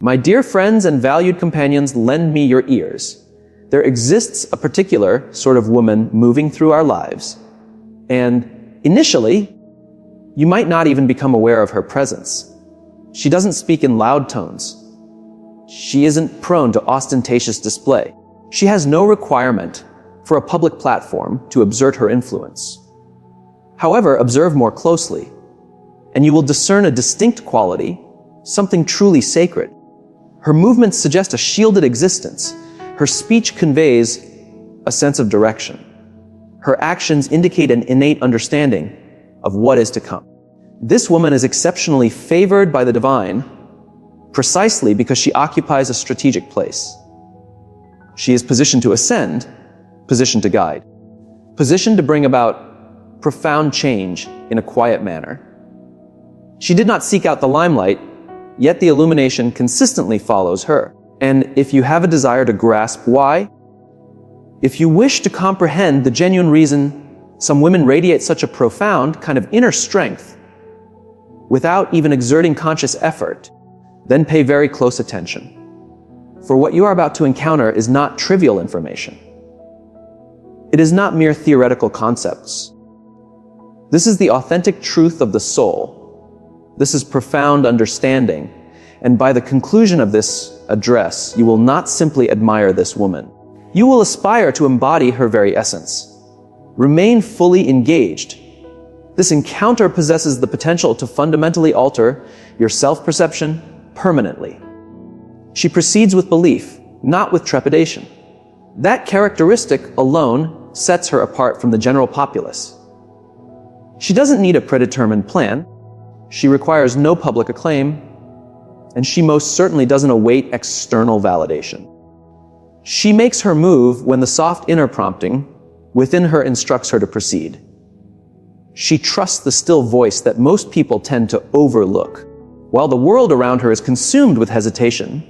My dear friends and valued companions, lend me your ears. There exists a particular sort of woman moving through our lives, and initially, you might not even become aware of her presence. She doesn't speak in loud tones. She isn't prone to ostentatious display. She has no requirement for a public platform to exert her influence. However, observe more closely, and you will discern a distinct quality, something truly sacred. Her movements suggest a shielded existence. Her speech conveys a sense of direction. Her actions indicate an innate understanding of what is to come. This woman is exceptionally favored by the divine precisely because she occupies a strategic place. She is positioned to ascend, positioned to guide, positioned to bring about profound change in a quiet manner. She did not seek out the limelight, yet the illumination consistently follows her. And if you have a desire to grasp why, if you wish to comprehend the genuine reason some women radiate such a profound kind of inner strength without even exerting conscious effort, then pay very close attention. For what you are about to encounter is not trivial information. It is not mere theoretical concepts. This is the authentic truth of the soul. This is profound understanding. And by the conclusion of this address, you will not simply admire this woman. You will aspire to embody her very essence. Remain fully engaged. This encounter possesses the potential to fundamentally alter your self-perception permanently. She proceeds with belief, not with trepidation. That characteristic alone sets her apart from the general populace. She doesn't need a predetermined plan. She requires no public acclaim, and she most certainly doesn't await external validation. She makes her move when the soft inner prompting within her instructs her to proceed. She trusts the still voice that most people tend to overlook. While the world around her is consumed with hesitation,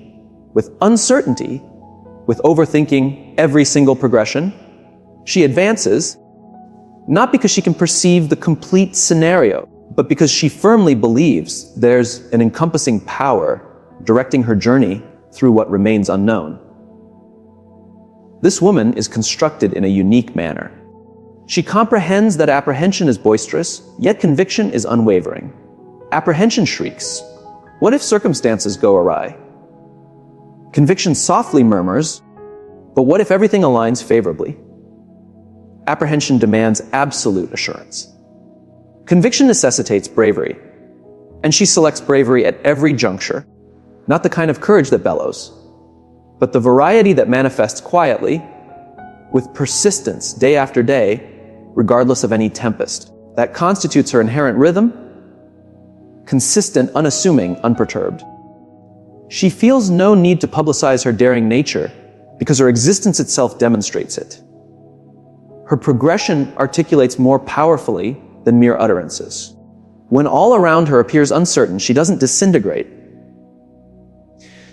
with uncertainty, with overthinking every single progression, she advances, not because she can perceive the complete scenario, but because she firmly believes there's an encompassing power directing her journey through what remains unknown. This woman is constructed in a unique manner. She comprehends that apprehension is boisterous, yet conviction is unwavering. Apprehension shrieks, "What if circumstances go awry?" Conviction softly murmurs, "But what if everything aligns favorably?" Apprehension demands absolute assurance. Conviction necessitates bravery, and she selects bravery at every juncture, not the kind of courage that bellows, but the variety that manifests quietly, with persistence day after day, regardless of any tempest. That constitutes her inherent rhythm, consistent, unassuming, unperturbed. She feels no need to publicize her daring nature because her existence itself demonstrates it. Her progression articulates more powerfully than mere utterances. When all around her appears uncertain, she doesn't disintegrate.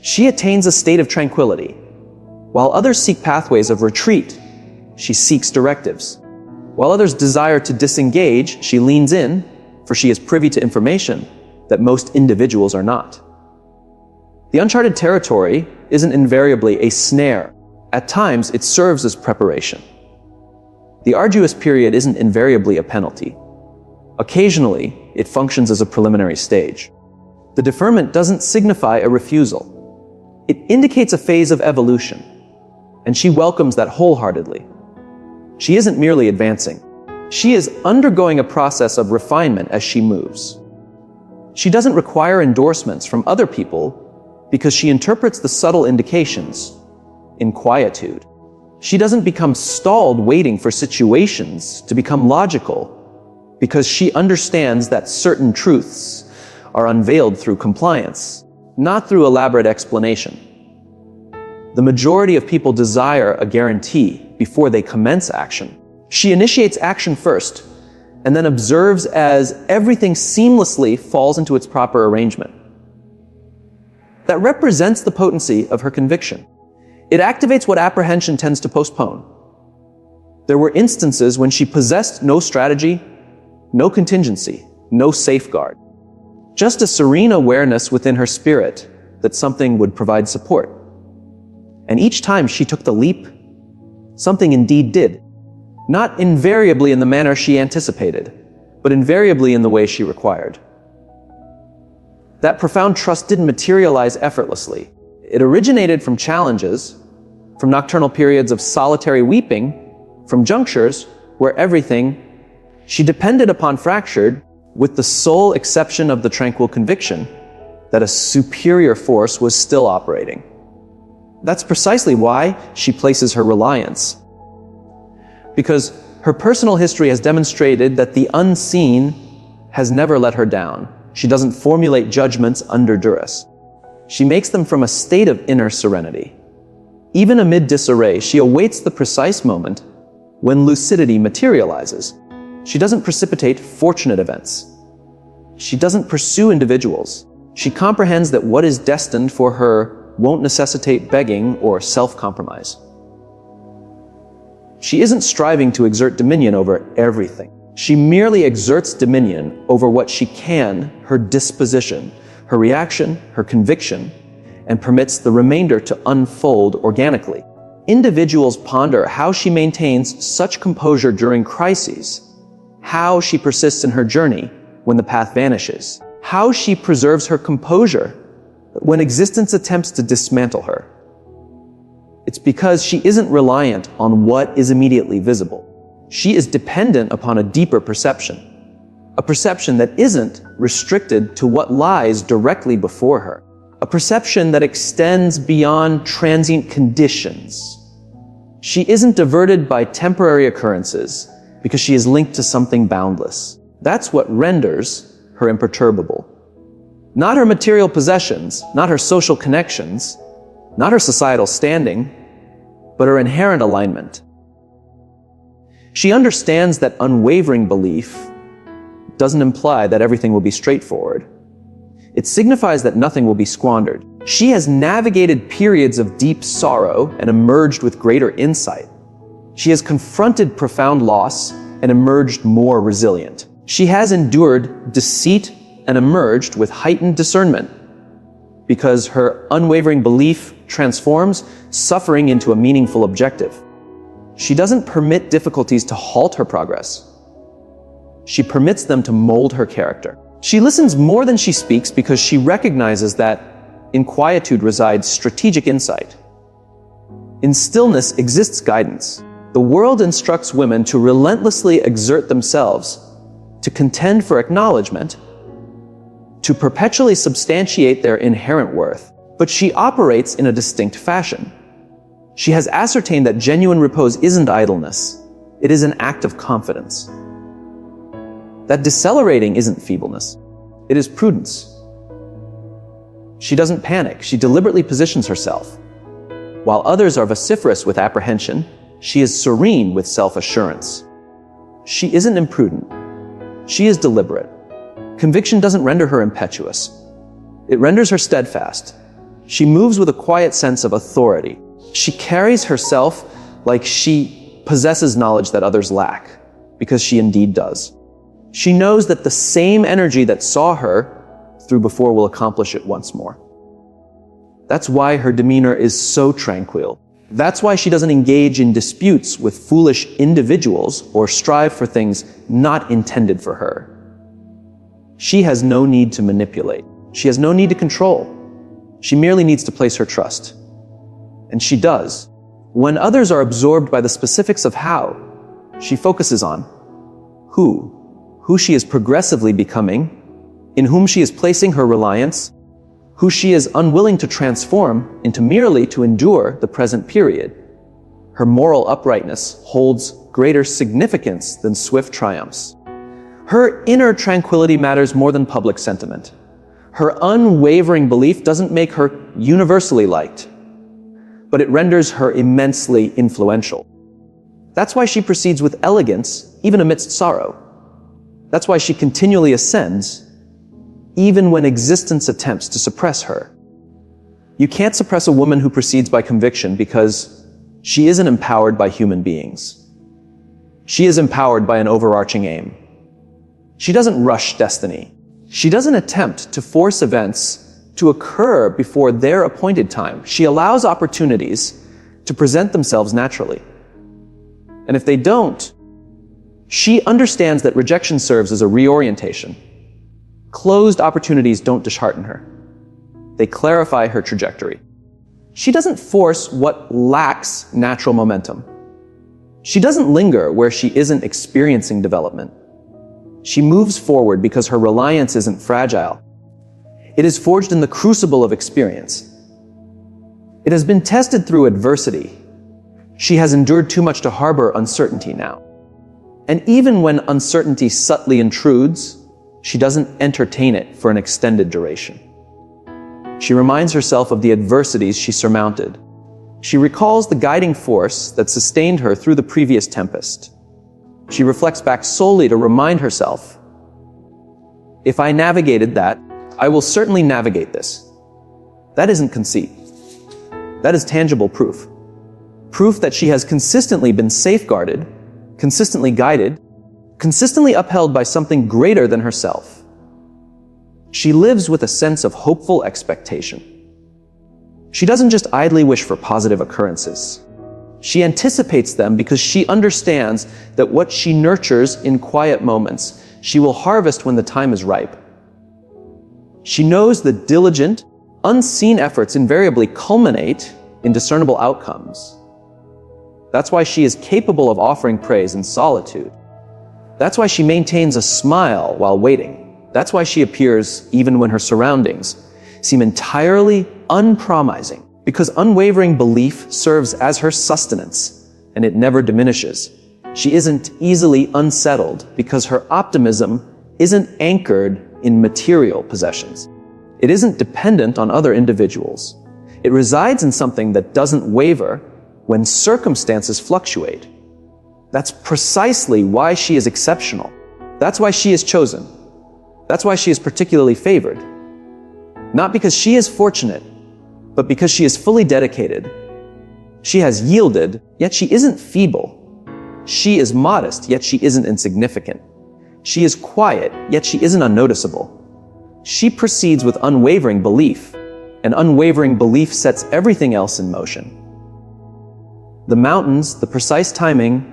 She attains a state of tranquility. While others seek pathways of retreat, she seeks directives. While others desire to disengage, she leans in, for she is privy to information that most individuals are not. The uncharted territory isn't invariably a snare. At times, it serves as preparation. The arduous period isn't invariably a penalty. Occasionally, it functions as a preliminary stage. The deferment doesn't signify a refusal. It indicates a phase of evolution, and she welcomes that wholeheartedly. She isn't merely advancing. She is undergoing a process of refinement as she moves. She doesn't require endorsements from other people because she interprets the subtle indications in quietude. She doesn't become stalled waiting for situations to become logical because she understands that certain truths are unveiled through compliance, not through elaborate explanation. The majority of people desire a guarantee before they commence action. She initiates action first and then observes as everything seamlessly falls into its proper arrangement. That represents the potency of her conviction. It activates what apprehension tends to postpone. There were instances when she possessed no strategy, no contingency, no safeguard. Just a serene awareness within her spirit that something would provide support. And each time she took the leap, something indeed did. Not invariably in the manner she anticipated, but invariably in the way she required. That profound trust didn't materialize effortlessly. It originated from challenges, from nocturnal periods of solitary weeping, from junctures where everything she depended upon fractured, with the sole exception of the tranquil conviction that a superior force was still operating. That's precisely why she places her reliance. Because her personal history has demonstrated that the unseen has never let her down. She doesn't formulate judgments under duress. She makes them from a state of inner serenity. Even amid disarray, she awaits the precise moment when lucidity materializes. She doesn't precipitate fortunate events. She doesn't pursue individuals. She comprehends that what is destined for her won't necessitate begging or self-compromise. She isn't striving to exert dominion over everything. She merely exerts dominion over what she can, her disposition, her reaction, her conviction, and permits the remainder to unfold organically. Individuals ponder how she maintains such composure during crises, how she persists in her journey when the path vanishes, how she preserves her composure when existence attempts to dismantle her. It's because she isn't reliant on what is immediately visible. She is dependent upon a deeper perception, a perception that isn't restricted to what lies directly before her, a perception that extends beyond transient conditions. She isn't diverted by temporary occurrences because she is linked to something boundless. That's what renders her imperturbable. Not her material possessions, not her social connections, not her societal standing, but her inherent alignment. She understands that unwavering belief doesn't imply that everything will be straightforward. It signifies that nothing will be squandered. She has navigated periods of deep sorrow and emerged with greater insight. She has confronted profound loss and emerged more resilient. She has endured deceit and emerged with heightened discernment, because her unwavering belief transforms suffering into a meaningful objective. She doesn't permit difficulties to halt her progress. She permits them to mold her character. She listens more than she speaks because she recognizes that in quietude resides strategic insight. In stillness exists guidance. The world instructs women to relentlessly exert themselves, to contend for acknowledgement, to perpetually substantiate their inherent worth. But she operates in a distinct fashion. She has ascertained that genuine repose isn't idleness. It is an act of confidence. That decelerating isn't feebleness. It is prudence. She doesn't panic. She deliberately positions herself. While others are vociferous with apprehension, she is serene with self-assurance. She isn't imprudent. She is deliberate. Conviction doesn't render her impetuous. It renders her steadfast. She moves with a quiet sense of authority. She carries herself like she possesses knowledge that others lack, because she indeed does. She knows that the same energy that saw her through before will accomplish it once more. That's why her demeanor is so tranquil. That's why she doesn't engage in disputes with foolish individuals or strive for things not intended for her. She has no need to manipulate. She has no need to control. She merely needs to place her trust. And she does. When others are absorbed by the specifics of how, she focuses on who she is progressively becoming, in whom she is placing her reliance, who she is unwilling to transform into merely to endure the present period. Her moral uprightness holds greater significance than swift triumphs. Her inner tranquility matters more than public sentiment. Her unwavering belief doesn't make her universally liked, but it renders her immensely influential. That's why she proceeds with elegance, even amidst sorrow. That's why she continually ascends, even when existence attempts to suppress her. You can't suppress a woman who proceeds by conviction because she isn't empowered by human beings. She is empowered by an overarching aim. She doesn't rush destiny. She doesn't attempt to force events to occur before their appointed time. She allows opportunities to present themselves naturally. And if they don't, she understands that rejection serves as a reorientation. Closed opportunities don't dishearten her. They clarify her trajectory. She doesn't force what lacks natural momentum. She doesn't linger where she isn't experiencing development. She moves forward because her reliance isn't fragile. It is forged in the crucible of experience. It has been tested through adversity. She has endured too much to harbor uncertainty now. And even when uncertainty subtly intrudes, she doesn't entertain it for an extended duration. She reminds herself of the adversities she surmounted. She recalls the guiding force that sustained her through the previous tempest. She reflects back solely to remind herself, if I navigated that, I will certainly navigate this. That isn't conceit. That is tangible proof. Proof that she has consistently been safeguarded, consistently guided, consistently upheld by something greater than herself. She lives with a sense of hopeful expectation. She doesn't just idly wish for positive occurrences. She anticipates them because she understands that what she nurtures in quiet moments, she will harvest when the time is ripe. She knows that diligent, unseen efforts invariably culminate in discernible outcomes. That's why she is capable of offering praise in solitude. That's why she maintains a smile while waiting. That's why she appears even when her surroundings seem entirely unpromising, because unwavering belief serves as her sustenance, and it never diminishes. She isn't easily unsettled because her optimism isn't anchored in material possessions. It isn't dependent on other individuals. It resides in something that doesn't waver when circumstances fluctuate. That's precisely why she is exceptional. That's why she is chosen. That's why she is particularly favored. Not because she is fortunate, but because she is fully dedicated. She has yielded, yet she isn't feeble. She is modest, yet she isn't insignificant. She is quiet, yet she isn't unnoticeable. She proceeds with unwavering belief, and unwavering belief sets everything else in motion. The mountains, the precise timing,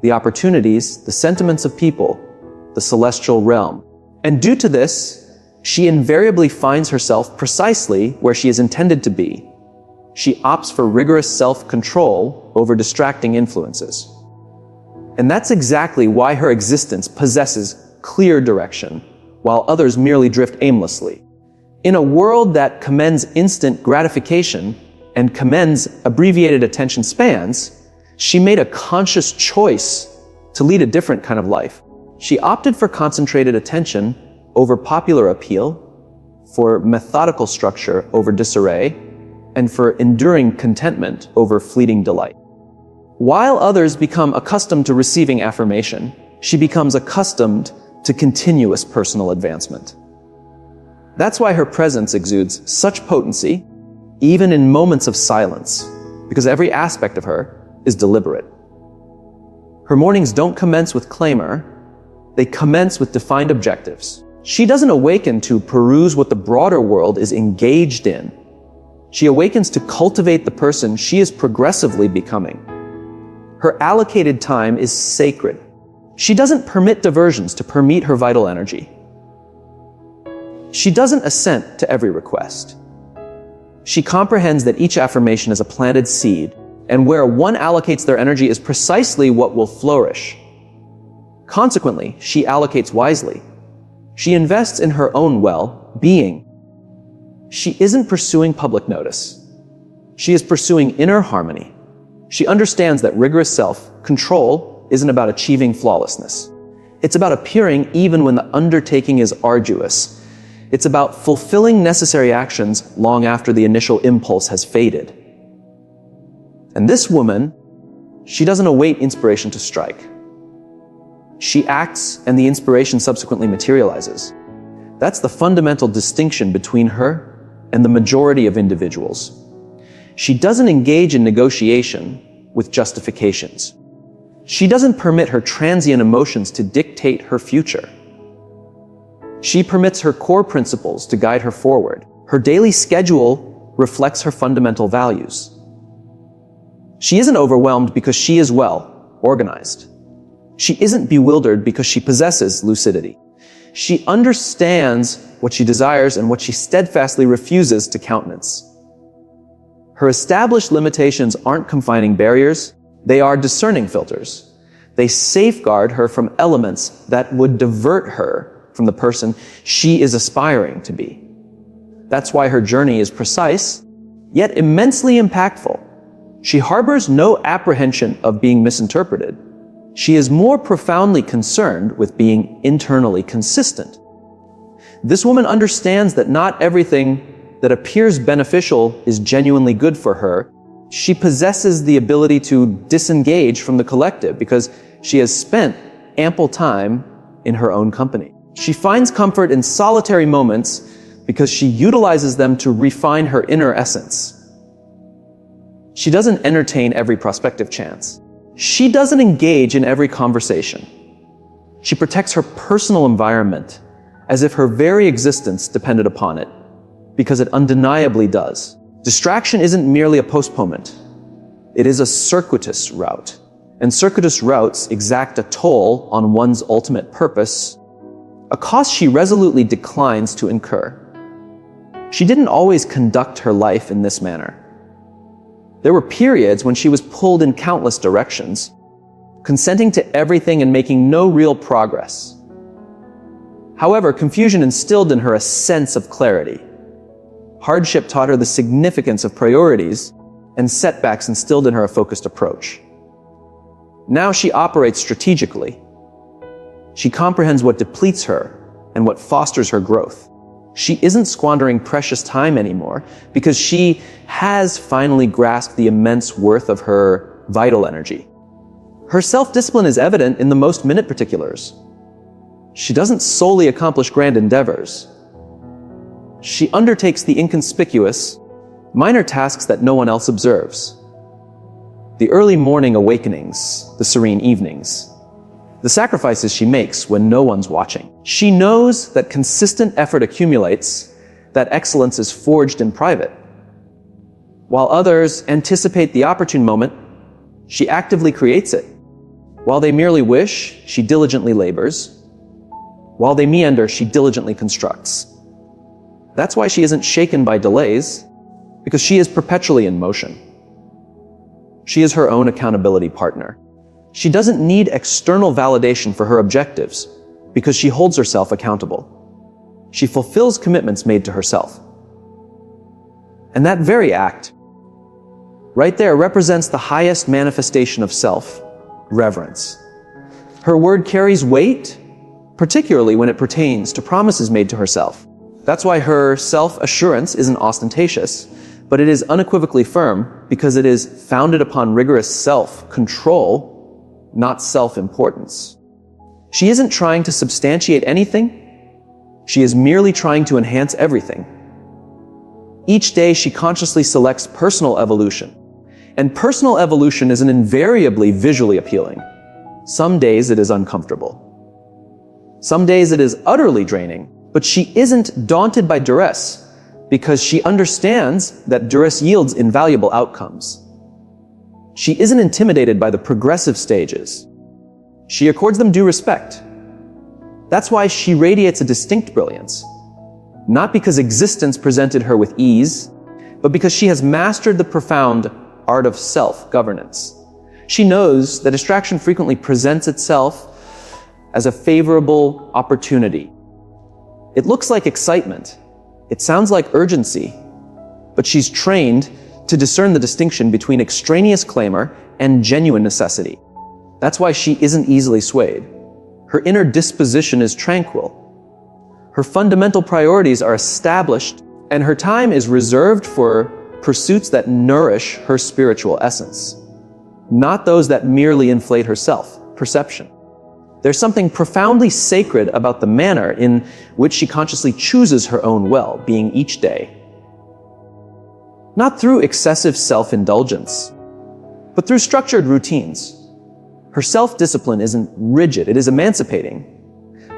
the opportunities, the sentiments of people, the celestial realm. And due to this, she invariably finds herself precisely where she is intended to be. She opts for rigorous self-control over distracting influences. And that's exactly why her existence possesses clear direction, while others merely drift aimlessly. In a world that commends instant gratification and commends abbreviated attention spans, she made a conscious choice to lead a different kind of life. She opted for concentrated attention over popular appeal, for methodical structure over disarray, and for enduring contentment over fleeting delight. While others become accustomed to receiving affirmation, she becomes accustomed to continuous personal advancement. That's why her presence exudes such potency, even in moments of silence, because every aspect of her is deliberate. Her mornings don't commence with clamor, they commence with defined objectives. She doesn't awaken to peruse what the broader world is engaged in. She awakens to cultivate the person she is progressively becoming. Her allocated time is sacred. She doesn't permit diversions to permeate her vital energy. She doesn't assent to every request. She comprehends that each affirmation is a planted seed, and where one allocates their energy is precisely what will flourish. Consequently, she allocates wisely. She invests in her own well-being. She isn't pursuing public notice. She is pursuing inner harmony. She understands that rigorous self-control isn't about achieving flawlessness. It's about appearing even when the undertaking is arduous. It's about fulfilling necessary actions long after the initial impulse has faded. And this woman, she doesn't await inspiration to strike. She acts, and the inspiration subsequently materializes. That's the fundamental distinction between her and the majority of individuals. She doesn't engage in negotiation with justifications. She doesn't permit her transient emotions to dictate her future. She permits her core principles to guide her forward. Her daily schedule reflects her fundamental values. She isn't overwhelmed because she is well organized. She isn't bewildered because she possesses lucidity. She understands what she desires and what she steadfastly refuses to countenance. Her established limitations aren't confining barriers, they are discerning filters. They safeguard her from elements that would divert her from the person she is aspiring to be. That's why her journey is precise, yet immensely impactful. She harbors no apprehension of being misinterpreted. She is more profoundly concerned with being internally consistent. This woman understands that not everything that appears beneficial is genuinely good for her. She possesses the ability to disengage from the collective because she has spent ample time in her own company. She finds comfort in solitary moments because she utilizes them to refine her inner essence. She doesn't entertain every prospective chance. She doesn't engage in every conversation. She protects her personal environment as if her very existence depended upon it, because it undeniably does. Distraction isn't merely a postponement. It is a circuitous route. And circuitous routes exact a toll on one's ultimate purpose, a cost she resolutely declines to incur. She didn't always conduct her life in this manner. There were periods when she was pulled in countless directions, consenting to everything and making no real progress. However, confusion instilled in her a sense of clarity. Hardship taught her the significance of priorities, and setbacks instilled in her a focused approach. Now she operates strategically. She comprehends what depletes her and what fosters her growth. She isn't squandering precious time anymore because she has finally grasped the immense worth of her vital energy. Her self-discipline is evident in the most minute particulars. She doesn't solely accomplish grand endeavors. She undertakes the inconspicuous, minor tasks that no one else observes. The early morning awakenings, the serene evenings, the sacrifices she makes when no one's watching. She knows that consistent effort accumulates, that excellence is forged in private. While others anticipate the opportune moment, she actively creates it. While they merely wish, she diligently labors. While they meander, she diligently constructs. That's why she isn't shaken by delays, because she is perpetually in motion. She is her own accountability partner. She doesn't need external validation for her objectives because she holds herself accountable. She fulfills commitments made to herself. And that very act, right there, represents the highest manifestation of self, reverence. Her word carries weight, particularly when it pertains to promises made to herself. That's why her self-assurance isn't ostentatious, but it is unequivocally firm because it is founded upon rigorous self-control, not self-importance. She isn't trying to substantiate anything. She is merely trying to enhance everything. Each day she consciously selects personal evolution. And personal evolution isn't invariably visually appealing. Some days it is uncomfortable. Some days it is utterly draining. But she isn't daunted by duress because she understands that duress yields invaluable outcomes. She isn't intimidated by the progressive stages. She accords them due respect. That's why she radiates a distinct brilliance. Not because existence presented her with ease, but because she has mastered the profound art of self-governance. She knows that distraction frequently presents itself as a favorable opportunity. It looks like excitement. It sounds like urgency. But she's trained to discern the distinction between extraneous clamor and genuine necessity. That's why she isn't easily swayed. Her inner disposition is tranquil. Her fundamental priorities are established, and her time is reserved for pursuits that nourish her spiritual essence, not those that merely inflate her self-perception. There's something profoundly sacred about the manner in which she consciously chooses her own well-being each day. Not through excessive self-indulgence, but through structured routines. Her self-discipline isn't rigid, it is emancipating,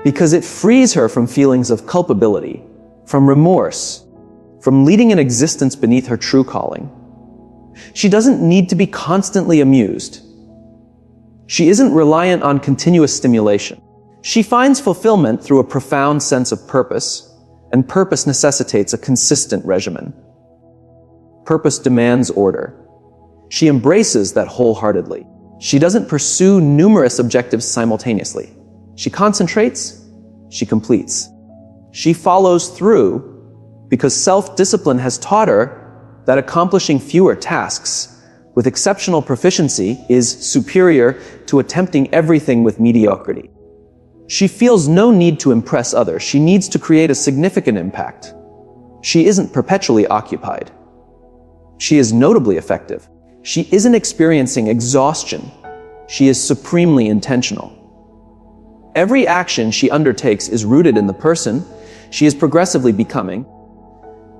because it frees her from feelings of culpability, from remorse, from leading an existence beneath her true calling. She doesn't need to be constantly amused. She isn't reliant on continuous stimulation. She finds fulfillment through a profound sense of purpose, and purpose necessitates a consistent regimen. Purpose demands order. She embraces that wholeheartedly. She doesn't pursue numerous objectives simultaneously. She concentrates, she completes. She follows through because self-discipline has taught her that accomplishing fewer tasks with exceptional proficiency is superior to attempting everything with mediocrity. She feels no need to impress others. She needs to create a significant impact. She isn't perpetually occupied. She is notably effective. She isn't experiencing exhaustion. She is supremely intentional. Every action she undertakes is rooted in the person she is progressively becoming,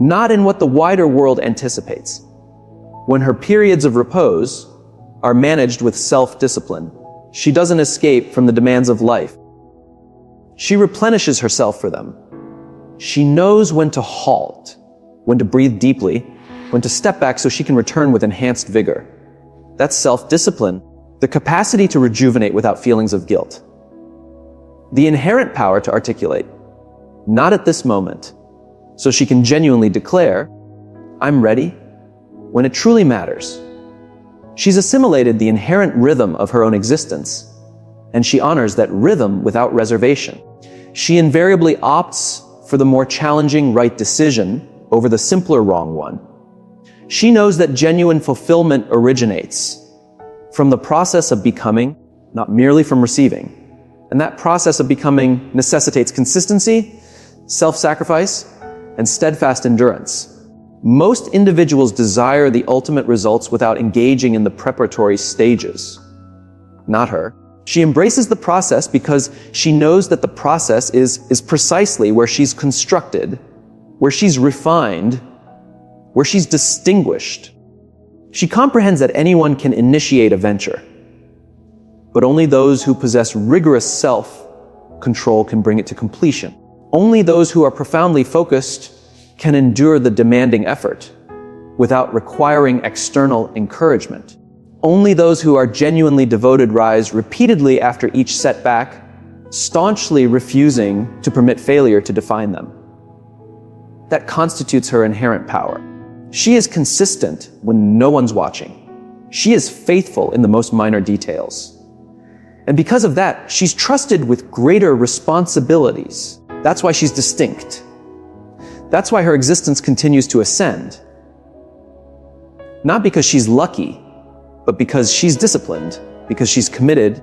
not in what the wider world anticipates. When her periods of repose are managed with self-discipline, she doesn't escape from the demands of life. She replenishes herself for them. She knows when to halt, when to breathe deeply, when to step back so she can return with enhanced vigor. That's self-discipline, the capacity to rejuvenate without feelings of guilt. The inherent power to articulate, not at this moment, so she can genuinely declare, I'm ready, when it truly matters. She's assimilated the inherent rhythm of her own existence, and she honors that rhythm without reservation. She invariably opts for the more challenging right decision over the simpler wrong one. She knows that genuine fulfillment originates from the process of becoming, not merely from receiving. And that process of becoming necessitates consistency, self-sacrifice, and steadfast endurance. Most individuals desire the ultimate results without engaging in the preparatory stages. Not her. She embraces the process because she knows that the process is precisely where she's constructed, where she's refined, where she's distinguished. She comprehends that anyone can initiate a venture, but only those who possess rigorous self-control can bring it to completion. Only those who are profoundly focused can endure the demanding effort without requiring external encouragement. Only those who are genuinely devoted rise repeatedly after each setback, staunchly refusing to permit failure to define them. That constitutes her inherent power. She is consistent when no one's watching. She is faithful in the most minor details. And because of that, she's trusted with greater responsibilities. That's why she's distinct. That's why her existence continues to ascend. Not because she's lucky, but because she's disciplined, because she's committed,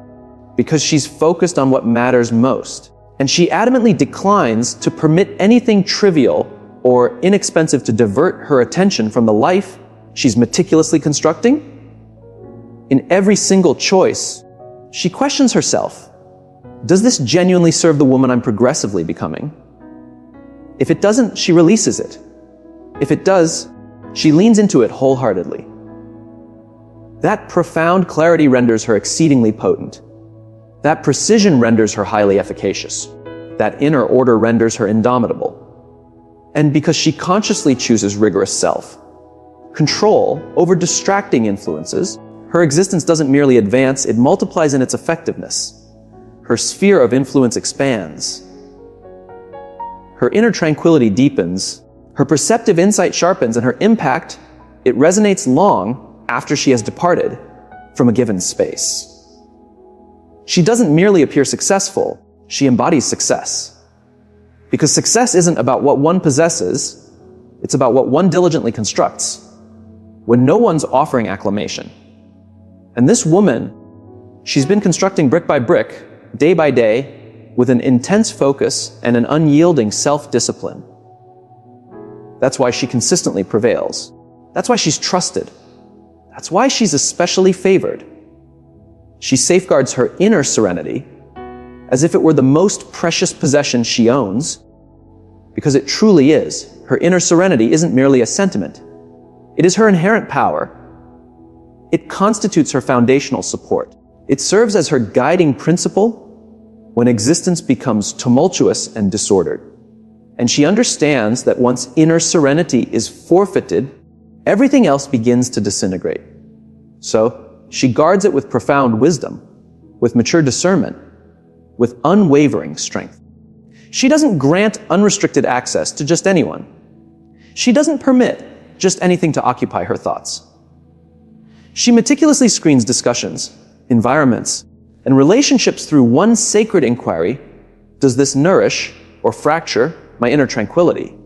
because she's focused on what matters most. And she adamantly declines to permit anything trivial or inexpensive to divert her attention from the life she's meticulously constructing. In every single choice, she questions herself. Does this genuinely serve the woman I'm progressively becoming? If it doesn't, she releases it. If it does, she leans into it wholeheartedly. That profound clarity renders her exceedingly potent. That precision renders her highly efficacious. That inner order renders her indomitable. And because she consciously chooses rigorous self-control over distracting influences, her existence doesn't merely advance, it multiplies in its effectiveness. Her sphere of influence expands. Her inner tranquility deepens, her perceptive insight sharpens, and her impact, it resonates long after she has departed from a given space. She doesn't merely appear successful, she embodies success. Because success isn't about what one possesses, it's about what one diligently constructs, when no one's offering acclamation. And this woman, she's been constructing brick by brick, day by day, with an intense focus and an unyielding self-discipline. That's why she consistently prevails. That's why she's trusted. That's why she's especially favored. She safeguards her inner serenity as if it were the most precious possession she owns, because it truly is. Her inner serenity isn't merely a sentiment. It is her inherent power. It constitutes her foundational support. It serves as her guiding principle when existence becomes tumultuous and disordered. And she understands that once inner serenity is forfeited, everything else begins to disintegrate. So she guards it with profound wisdom, with mature discernment, with unwavering strength. She doesn't grant unrestricted access to just anyone. She doesn't permit just anything to occupy her thoughts. She meticulously screens discussions, environments, and relationships through one sacred inquiry: does this nourish or fracture my inner tranquility?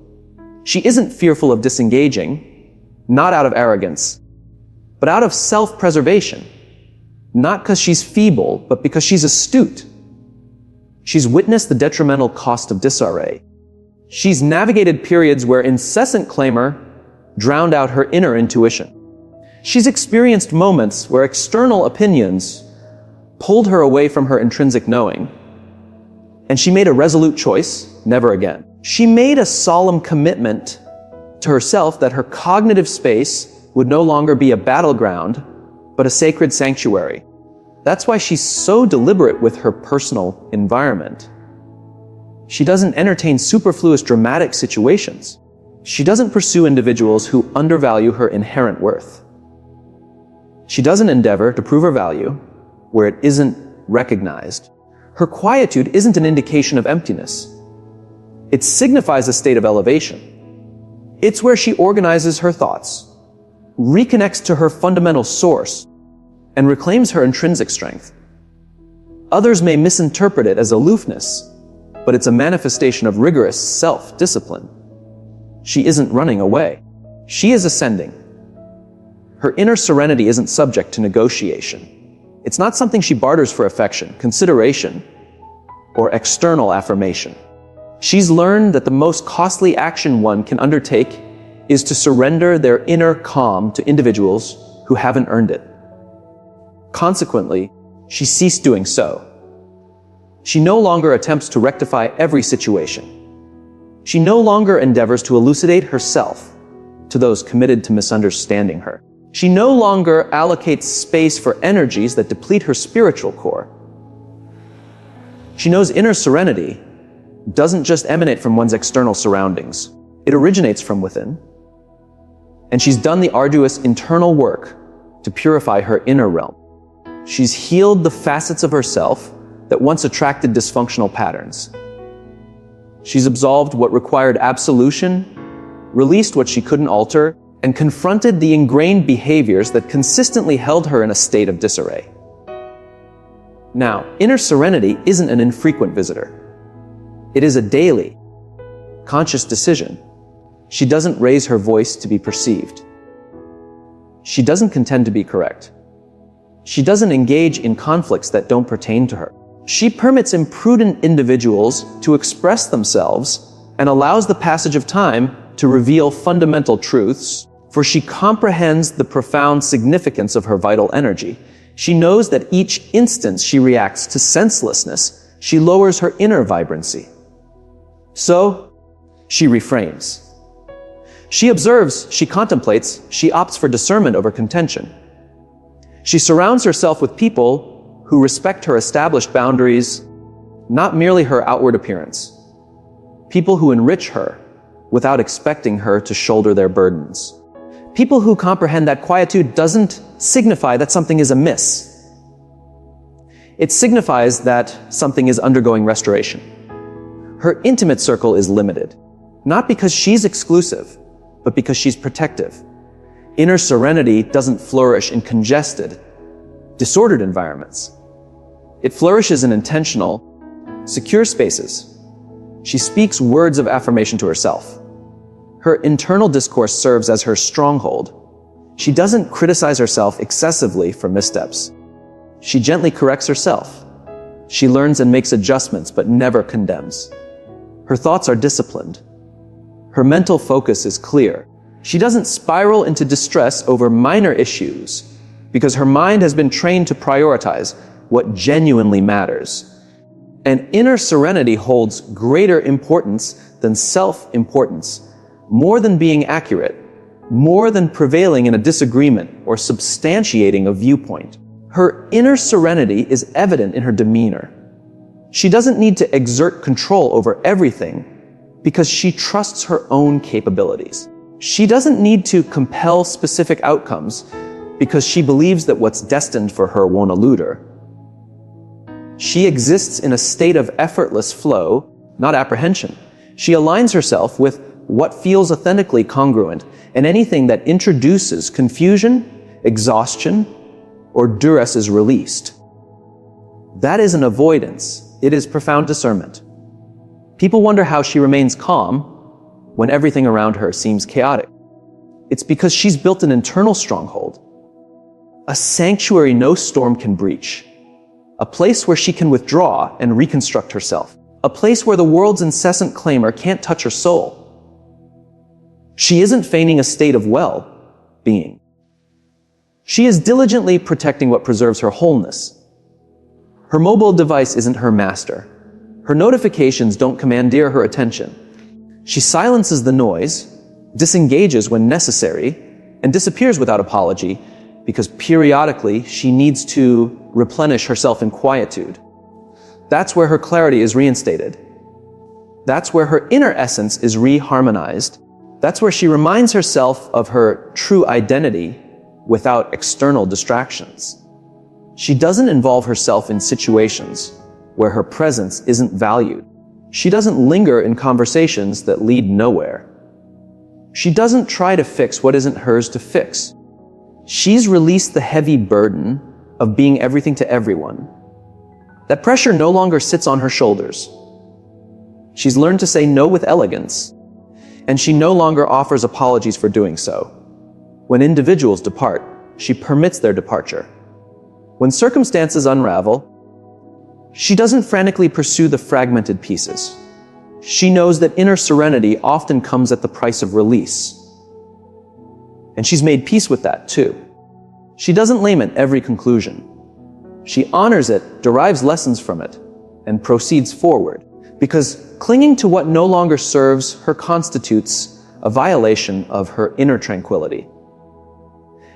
She isn't fearful of disengaging, not out of arrogance, but out of self-preservation. Not because she's feeble, but because she's astute. She's witnessed the detrimental cost of disarray. She's navigated periods where incessant clamor drowned out her inner intuition. She's experienced moments where external opinions pulled her away from her intrinsic knowing. And she made a resolute choice: never again. She made a solemn commitment to herself that her cognitive space would no longer be a battleground, but a sacred sanctuary. That's why she's so deliberate with her personal environment. She doesn't entertain superfluous dramatic situations. She doesn't pursue individuals who undervalue her inherent worth. She doesn't endeavor to prove her value where it isn't recognized. Her quietude isn't an indication of emptiness. It signifies a state of elevation. It's where she organizes her thoughts, reconnects to her fundamental source, and reclaims her intrinsic strength. Others may misinterpret it as aloofness, but it's a manifestation of rigorous self-discipline. She isn't running away. She is ascending. Her inner serenity isn't subject to negotiation. It's not something she barters for affection, consideration, or external affirmation. She's learned that the most costly action one can undertake is to surrender their inner calm to individuals who haven't earned it. Consequently, she ceased doing so. She no longer attempts to rectify every situation. She no longer endeavors to elucidate herself to those committed to misunderstanding her. She no longer allocates space for energies that deplete her spiritual core. She knows inner serenity doesn't just emanate from one's external surroundings. It originates from within. And she's done the arduous internal work to purify her inner realm. She's healed the facets of herself that once attracted dysfunctional patterns. She's absolved what required absolution, released what she couldn't alter, and confronted the ingrained behaviors that consistently held her in a state of disarray. Now, inner serenity isn't an infrequent visitor. It is a daily, conscious decision. She doesn't raise her voice to be perceived. She doesn't contend to be correct. She doesn't engage in conflicts that don't pertain to her. She permits imprudent individuals to express themselves and allows the passage of time to reveal fundamental truths, for she comprehends the profound significance of her vital energy. She knows that each instance she reacts to senselessness, she lowers her inner vibrancy. So, she refrains. She observes, she contemplates, she opts for discernment over contention. She surrounds herself with people who respect her established boundaries, not merely her outward appearance. People who enrich her without expecting her to shoulder their burdens. People who comprehend that quietude doesn't signify that something is amiss. It signifies that something is undergoing restoration. Her intimate circle is limited, not because she's exclusive, but because she's protective. Inner serenity doesn't flourish in congested, disordered environments. It flourishes in intentional, secure spaces. She speaks words of affirmation to herself. Her internal discourse serves as her stronghold. She doesn't criticize herself excessively for missteps. She gently corrects herself. She learns and makes adjustments, but never condemns. Her thoughts are disciplined. Her mental focus is clear. She doesn't spiral into distress over minor issues because her mind has been trained to prioritize what genuinely matters. And inner serenity holds greater importance than self-importance, more than being accurate, more than prevailing in a disagreement or substantiating a viewpoint. Her inner serenity is evident in her demeanor. She doesn't need to exert control over everything because she trusts her own capabilities. She doesn't need to compel specific outcomes because she believes that what's destined for her won't elude her. She exists in a state of effortless flow, not apprehension. She aligns herself with what feels authentically congruent, and anything that introduces confusion, exhaustion, or duress is released. That isn't avoidance, it is profound discernment. People wonder how she remains calm when everything around her seems chaotic. It's because she's built an internal stronghold, a sanctuary no storm can breach, a place where she can withdraw and reconstruct herself, a place where the world's incessant clamor can't touch her soul. She isn't feigning a state of well-being. She is diligently protecting what preserves her wholeness. Her mobile device isn't her master. Her notifications don't commandeer her attention. She silences the noise, disengages when necessary, and disappears without apology because periodically she needs to replenish herself in quietude. That's where her clarity is reinstated. That's where her inner essence is reharmonized. That's where she reminds herself of her true identity without external distractions. She doesn't involve herself in situations where her presence isn't valued. She doesn't linger in conversations that lead nowhere. She doesn't try to fix what isn't hers to fix. She's released the heavy burden of being everything to everyone. That pressure no longer sits on her shoulders. She's learned to say no with elegance, and she no longer offers apologies for doing so. When individuals depart, she permits their departure. When circumstances unravel, she doesn't frantically pursue the fragmented pieces. She knows that inner serenity often comes at the price of release. And she's made peace with that too. She doesn't lament every conclusion. She honors it, derives lessons from it, and proceeds forward. Because clinging to what no longer serves her constitutes a violation of her inner tranquility.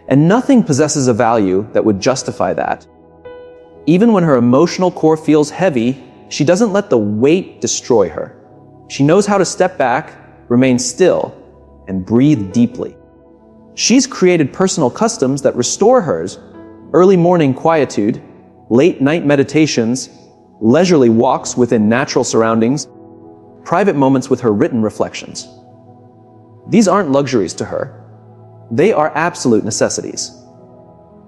And nothing possesses a value that would justify that. Even when her emotional core feels heavy, she doesn't let the weight destroy her. She knows how to step back, remain still, and breathe deeply. She's created personal customs that restore hers: early morning quietude, late night meditations, leisurely walks within natural surroundings, private moments with her written reflections. These aren't luxuries to her. They are absolute necessities.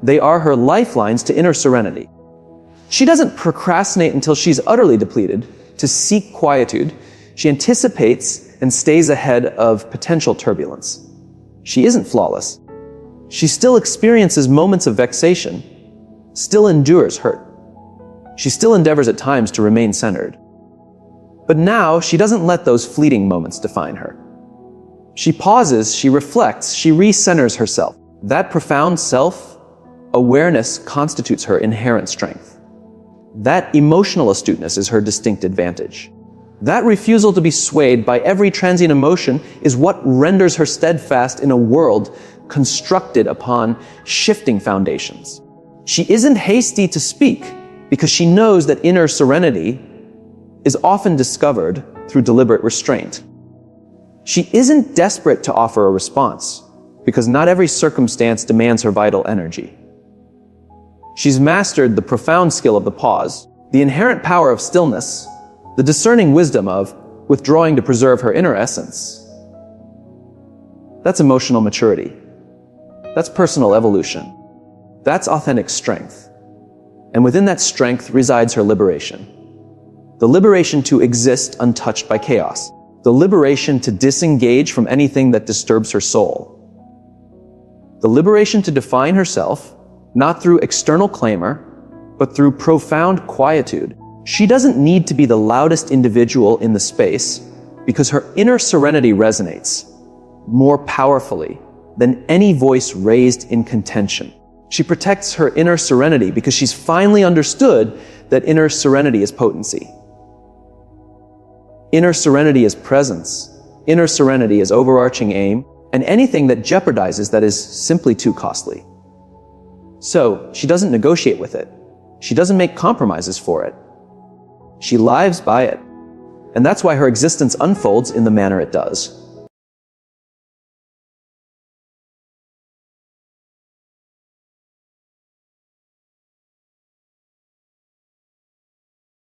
They are her lifelines to inner serenity. She doesn't procrastinate until she's utterly depleted to seek quietude. She anticipates and stays ahead of potential turbulence. She isn't flawless. She still experiences moments of vexation, still endures hurt. She still endeavors at times to remain centered. But now she doesn't let those fleeting moments define her. She pauses, she reflects, she recenters herself. That profound self-awareness constitutes her inherent strength. That emotional astuteness is her distinct advantage. That refusal to be swayed by every transient emotion is what renders her steadfast in a world constructed upon shifting foundations. She isn't hasty to speak because she knows that inner serenity is often discovered through deliberate restraint. She isn't desperate to offer a response because not every circumstance demands her vital energy. She's mastered the profound skill of the pause, the inherent power of stillness, the discerning wisdom of withdrawing to preserve her inner essence. That's emotional maturity. That's personal evolution. That's authentic strength. And within that strength resides her liberation. The liberation to exist untouched by chaos. The liberation to disengage from anything that disturbs her soul. The liberation to define herself, not through external clamor, but through profound quietude. She doesn't need to be the loudest individual in the space because her inner serenity resonates more powerfully than any voice raised in contention. She protects her inner serenity because she's finally understood that inner serenity is potency. Inner serenity is presence. Inner serenity is overarching aim, and anything that jeopardizes that is simply too costly. So, she doesn't negotiate with it. She doesn't make compromises for it. She lives by it. And that's why her existence unfolds in the manner it does.